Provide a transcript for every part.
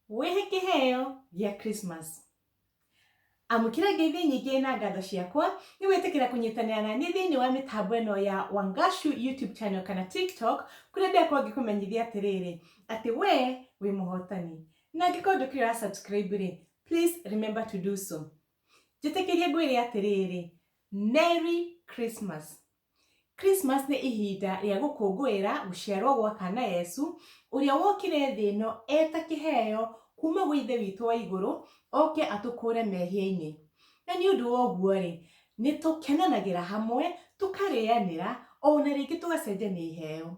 Wehe kĩheo gĩa Christmas. Amũkĩra ngeithi nyingĩ na ngatho ciakwa nĩ gwĩtĩkĩra kũnyitanĩra na niĩ thĩinĩ wa mĩtambo ĩno ya Wangashu YouTube channel kana TikTok, kũrĩa ndĩrakorwo ngĩkũmenyithia atĩrĩrĩ atĩ we wĩ mũhotani. Na angĩkorwo ndũkĩra subscribe rĩ, please remember to do so. Njĩtĩkĩrie ngwĩre atĩrĩrĩ, Merry Christmas. Christmas nĩ ihinda rĩa gũkũngũĩra gũciarwo gwa kana Yesu, ũrĩa wokire thĩ ĩno eta kĩheo kuma gwĩ Ithe witũ wa igũrũ, oke atũkũre mehia-inĩ. Na nĩ ũndũ wa ũguo rĩ, nĩ tũkenanagĩra hamwe, tũkarĩanĩra, ona rĩngĩ tũgacenjania iheo.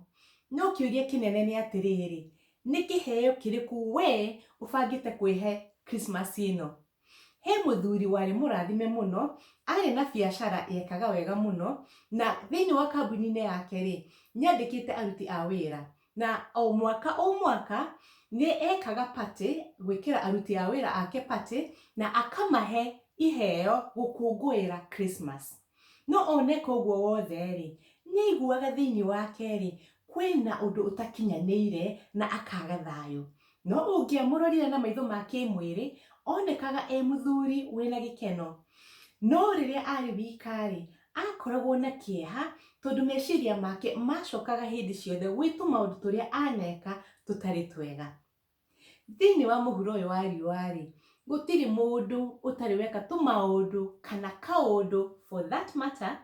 No kĩũria kĩnene nĩ atĩrĩrĩ, nĩ kĩheo kĩrĩkũ we ũbangĩte kwĩhe Christmas ĩno? He mũthuri warĩ mũrathime mũno, arĩ na biacara yekaga wega mũno, na thĩinĩ wa kambuni-inĩ yake rĩ, nĩandĩkĩte aruti a wĩra. Na o mwaka nĩ ekaga party, gwĩkĩra aruti a wĩra ake party, na akamahe iheo gũkũngũĩra Christmas. No oneka ũguo wothe rĩ, nĩ aiguaga thĩinĩ wake rĩ, kwĩna ũndũ ũtakinyanĩire na akaga thayũ. No ũngĩamũrorire na maitho ma kĩmwĩrĩ, onekaga mũthuri wĩna gĩkeno. No rĩrĩa arĩ wika rĩ, akoragwo na kĩeha tondũ meciria make macokaga hĩndĩ ciothe gwĩ tũmaũndũ tũrĩa aneka tũtarĩ twega. Thĩinĩ wa mũhuro ũyũ wa riũa rĩ, gũtirĩ mũndũ ũtarĩ weka tũmaũndũ kana kaũndũ for that matter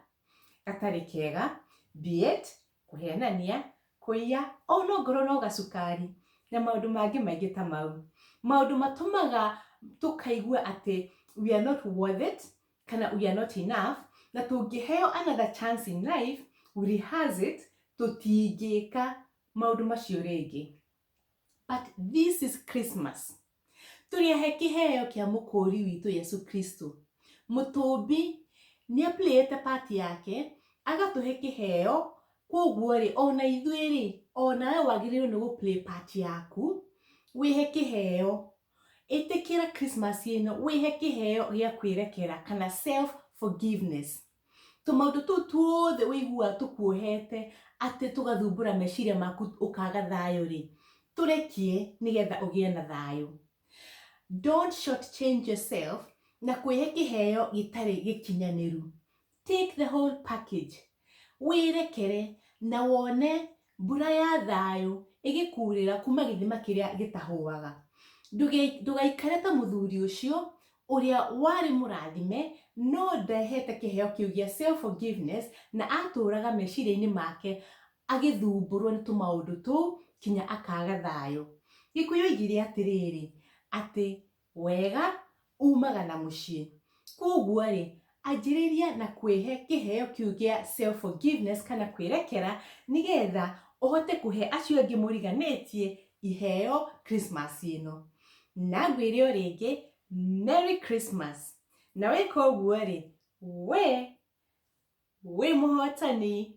gatarĩ kega, be it kũhenania, kũiya, ona ongorwo no gacukari na maũndũ mangĩ maingĩ ta mau. Maũndũ matũmaga tũkaigua atĩ we are not worth it kana we are not enough, na tũngĩheo another chance in life, we rehearse it, tũtingĩka maũndũ macio rĩngĩ. But this is Christmas. Tũrĩahe kĩheo kĩa mũkũri witũ Yesu Kristo. Mũtũmbi nĩ aplayete part yake, agatũhe kĩheo, koguo rĩ, ona ithuĩ rĩ, ona we wagĩrĩirwo nĩ gũplay part yaku, wĩhe kĩheo. Ĩtĩkĩra Christmas ĩno, wĩhe kĩheo gĩa kwĩrekera kana self forgiveness. Tũmaũndũ tũu tuothe wĩiguaga tũkuohete atĩ tũgathumbũra meciria maku ũkaga thayũ rĩ, tũrekie nĩgetha ũgĩe na thayũ. Don't shortchange yourself na kwĩhe kĩheo gĩtarĩ gĩkinyanĩru. Take the whole package. Wĩrekere na wone mbura ya thayũ ĩgĩkurĩra kuma gĩthima kĩrĩa gĩtahũaga. Ndũgaikare ta mũthuri ũcio ũrĩa warĩ mũrathime no ndehete kĩheo kĩu gĩa self forgiveness na atũraga meciria-inĩ make agĩthumbũrwo nĩ tũmaũndũ tũu kinya akaga thayũ. Gĩkũyũ oigire atĩrĩrĩ, atĩ wega umaga na mũciĩ. Koguo rĩ, anjĩrĩria na kwĩhe kĩheo kĩu gĩa self forgiveness kana kwĩrekera, nĩgetha ũhote kũhe acio angĩ mũriganĩtie iheo Christmas ĩno. Na ngwĩre o rĩngĩ, Merry Christmas. Na wĩka ũguo rĩ, we wĩ mũhotani.